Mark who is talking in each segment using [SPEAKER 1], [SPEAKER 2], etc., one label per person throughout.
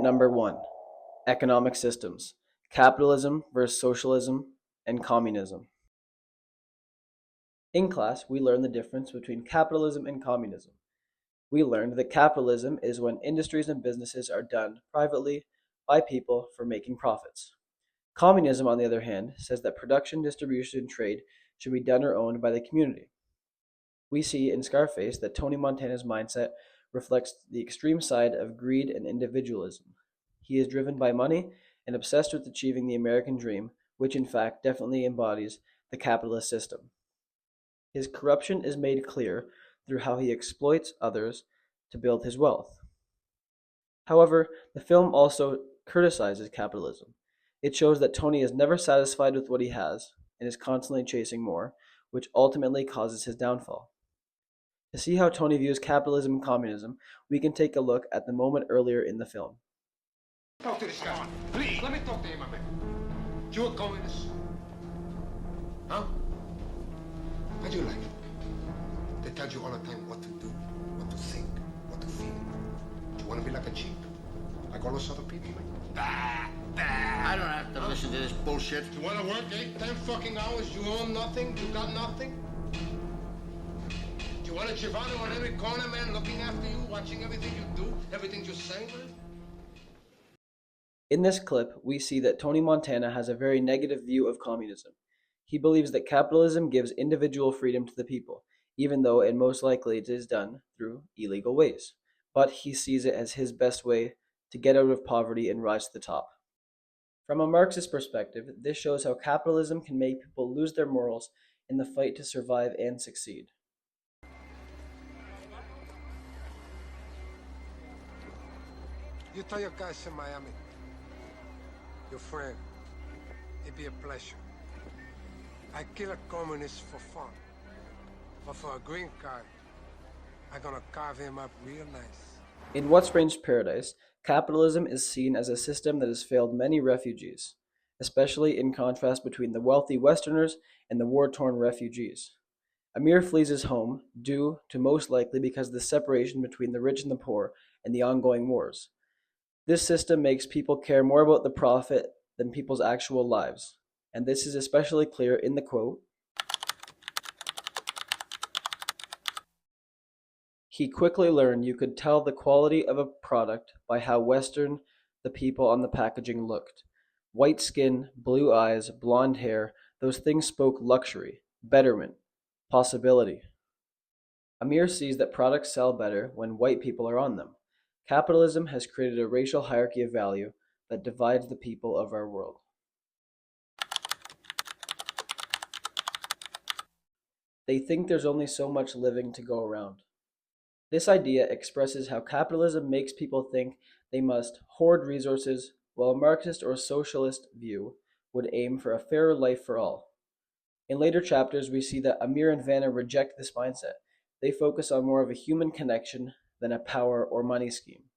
[SPEAKER 1] Element number 1. Economic systems. Capitalism versus socialism and communism. In class, we learned the difference between capitalism and communism. We learned that capitalism is when industries and businesses are done privately by people for making profits. Communism, on the other hand, says that production, distribution, and trade should be done or owned by the community. We see in Scarface that Tony Montana's mindset reflects the extreme side of greed and individualism. He is driven by money and obsessed with achieving the American dream, which in fact definitely embodies the capitalist system. His corruption is made clear through how he exploits others to build his wealth. However, the film also criticizes capitalism. It shows that Tony is never satisfied with what he has and is constantly chasing more, which ultimately causes his downfall. To see how Tony views capitalism and communism, we can take a look at the moment earlier in the film.
[SPEAKER 2] Talk to this guy. Please, let me talk to him a minute. You a communist? Huh? How do you like it? They tell you all the time what to do, what to think, what to feel. You want to be like a cheap? Like all those other people?
[SPEAKER 3] Bah, bah. I don't have to listen to this bullshit.
[SPEAKER 2] You want to work 8, 10 fucking hours? You own nothing? You got nothing? You want a Giovanni on every corner, man, looking after you, watching everything you do, everything you say, man?
[SPEAKER 1] In this clip, we see that Tony Montana has a very negative view of communism. He believes that capitalism gives individual freedom to the people, even though it most likely it is done through illegal ways. But he sees it as his best way to get out of poverty and rise to the top. From a Marxist perspective, this shows how capitalism can make people lose their morals in the fight to survive and succeed.
[SPEAKER 2] You tell your guys in Miami, your friend, it'd be a pleasure. I kill a communist for fun, but for a green card, I'm gonna carve him up real nice.
[SPEAKER 1] In What Strange Paradise, capitalism is seen as a system that has failed many refugees, especially in contrast between the wealthy Westerners and the war-torn refugees. Amir flees his home, due to most likely because of the separation between the rich and the poor and the ongoing wars. This system makes people care more about the profit than people's actual lives, and this is especially clear in the quote, "He quickly learned you could tell the quality of a product by how Western the people on the packaging looked. White skin, blue eyes, blonde hair, those things spoke luxury, betterment, possibility." Amir sees that products sell better when white people are on them. Capitalism has created a racial hierarchy of value that divides the people of our world. They think there's only so much living to go around. This idea expresses how capitalism makes people think they must hoard resources, while a Marxist or socialist view would aim for a fairer life for all. In later chapters, we see that Amir and Vanna reject this mindset. They focus on more of a human connection than a power or money scheme.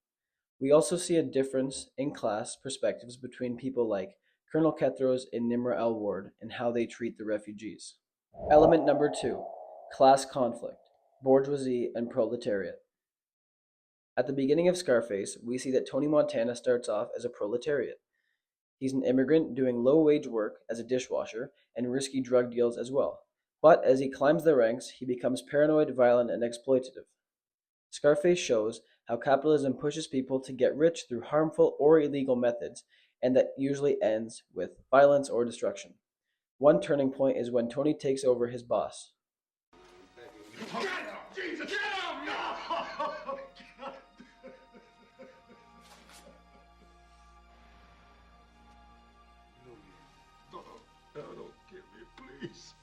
[SPEAKER 1] We also see a difference in class perspectives between people like Colonel Kethros and Nimra L. Ward and how they treat the refugees. Element number 2, class conflict, bourgeoisie and proletariat. At the beginning of Scarface, we see that Tony Montana starts off as a proletariat. He's an immigrant doing low-wage work as a dishwasher and risky drug deals as well. But as he climbs the ranks, he becomes paranoid, violent, and exploitative. Scarface shows how capitalism pushes people to get rich through harmful or illegal methods, and that usually ends with violence or destruction. One turning point is when Tony takes over his boss.
[SPEAKER 2] Get up! Jesus! Get up! No! No, don't kill me, please.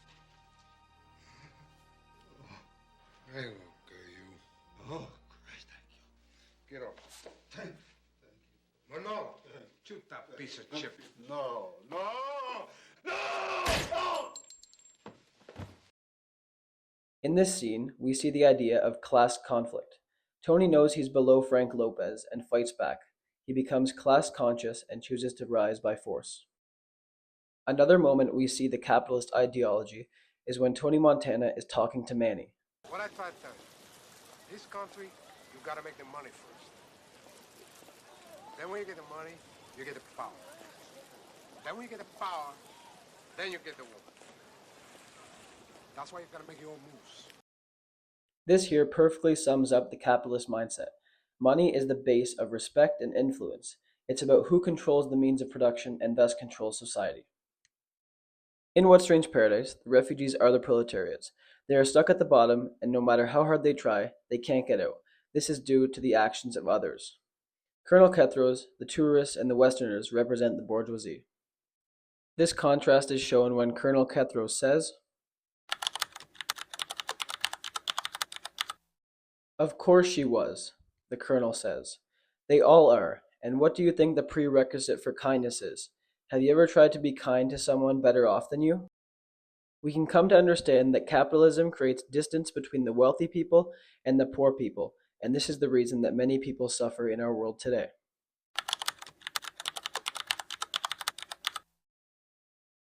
[SPEAKER 2] I won't kill you. Oh, Christ, thank you. Get up. Thank you. Manolo, shoot that piece of chip. No, no, no! No!
[SPEAKER 1] In this scene, we see the idea of class conflict. Tony knows he's below Frank Lopez and fights back. He becomes class conscious and chooses to rise by force. Another moment we see the capitalist ideology is when Tony Montana is talking to Manny.
[SPEAKER 2] What I try to tell you, this country, you gotta make the money first. Then when you get the money, you get the power. Then when you get the power, then you get the woman. That's why you gotta make your own moves.
[SPEAKER 1] This here perfectly sums up the capitalist mindset. Money is the base of respect and influence. It's about who controls the means of production and thus controls society. In What Strange Paradise, the refugees are the proletariats. They are stuck at the bottom, and no matter how hard they try, they can't get out. This is due to the actions of others. Colonel Kethros, the tourists, and the Westerners represent the bourgeoisie. This contrast is shown when Colonel Kethros says, "Of course she was," the colonel says. "They all are, and what do you think the prerequisite for kindness is? Have you ever tried to be kind to someone better off than you?" We can come to understand that capitalism creates distance between the wealthy people and the poor people, and this is the reason that many people suffer in our world today.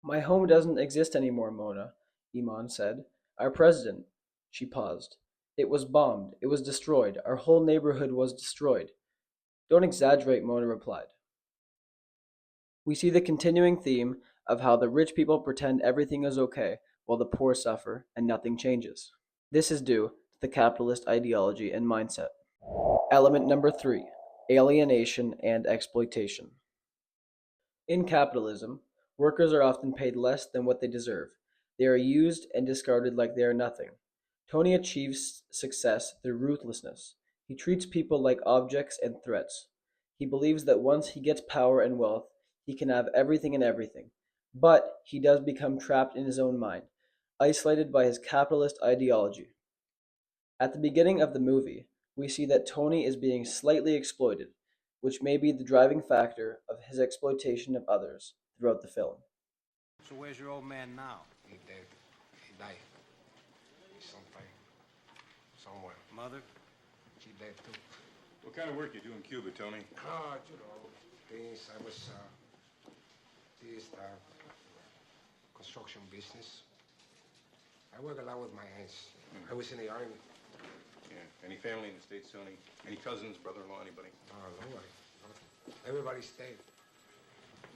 [SPEAKER 1] "My home doesn't exist anymore, Mona," Iman said. "Our president." She paused. "It was bombed. It was destroyed. Our whole neighborhood was destroyed." "Don't exaggerate," Mona replied. We see the continuing theme of how the rich people pretend everything is okay while the poor suffer and nothing changes. This is due to the capitalist ideology and mindset. Element number 3, alienation and exploitation. In capitalism, workers are often paid less than what they deserve. They are used and discarded like they are nothing. Tony achieves success through ruthlessness. He treats people like objects and threats. He believes that once he gets power and wealth, he can have everything and everything. But he does become trapped in his own mind, isolated by his capitalist ideology. At the beginning of the movie, we see that Tony is being slightly exploited, which may be the driving factor of his exploitation of others throughout the film.
[SPEAKER 3] So where's your old man now?
[SPEAKER 2] He dead. He died. He's sometime. Somewhere.
[SPEAKER 3] Mother?
[SPEAKER 2] She dead too.
[SPEAKER 4] What kind of work you do in Cuba, Tony?
[SPEAKER 2] You know, things. I was, construction business. I work a lot with my hands. I was in the army.
[SPEAKER 4] Yeah. Any family in the States, Tony? Any cousins, brother-in-law, anybody?
[SPEAKER 2] Nobody. Everybody's dead.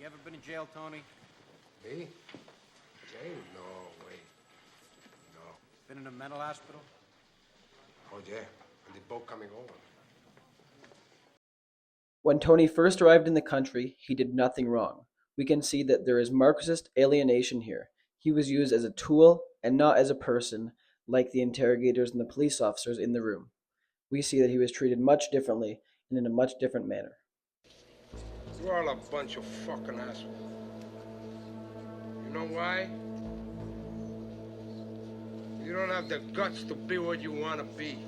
[SPEAKER 3] You ever been in jail, Tony?
[SPEAKER 2] Me? Jail? No way. No.
[SPEAKER 3] Been in a mental hospital?
[SPEAKER 2] Oh, yeah. And the boat coming over.
[SPEAKER 1] When Tony first arrived in the country, he did nothing wrong. We can see that there is Marxist alienation here. He was used as a tool and not as a person, like the interrogators and the police officers in the room. We see that he was treated much differently and in a much different manner.
[SPEAKER 2] You're all a bunch of fucking assholes. You know why? You don't have the guts to be what you want to be.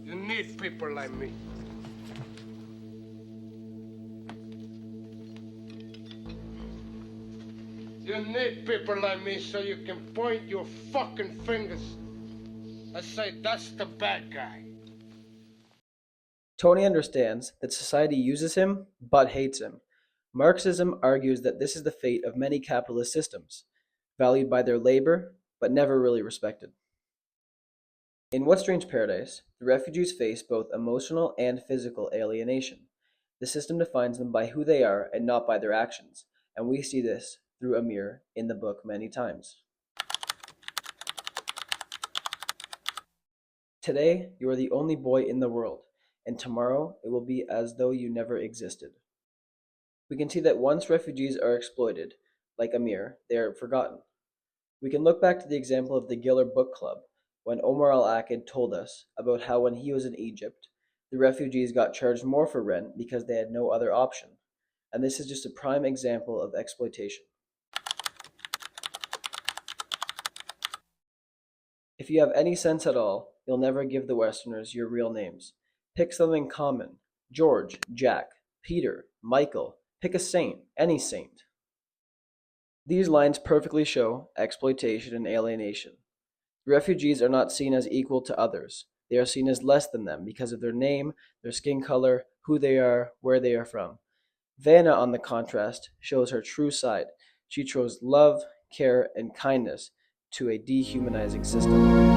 [SPEAKER 2] You need people like me. You need people like me so you can point your fucking fingers and say, that's the bad guy.
[SPEAKER 1] Tony understands that society uses him but hates him. Marxism argues that this is the fate of many capitalist systems, valued by their labor but never really respected. In What Strange Paradise, the refugees face both emotional and physical alienation. The system defines them by who they are and not by their actions, and we see this through Amir in the book many times. Today, you are the only boy in the world, and tomorrow it will be as though you never existed. We can see that once refugees are exploited, like Amir, they are forgotten. We can look back to the example of the Giller Book Club, when Omar al-Akid told us about how when he was in Egypt, the refugees got charged more for rent because they had no other option. And this is just a prime example of exploitation. If you have any sense at all, you'll never give the Westerners your real names. Pick something common. George, Jack, Peter, Michael. Pick a saint, any saint. These lines perfectly show exploitation and alienation. The refugees are not seen as equal to others. They are seen as less than them because of their name, their skin color, who they are, where they are from. Vanna, on the contrast, shows her true side. She chose love, care, and kindness to a dehumanizing system.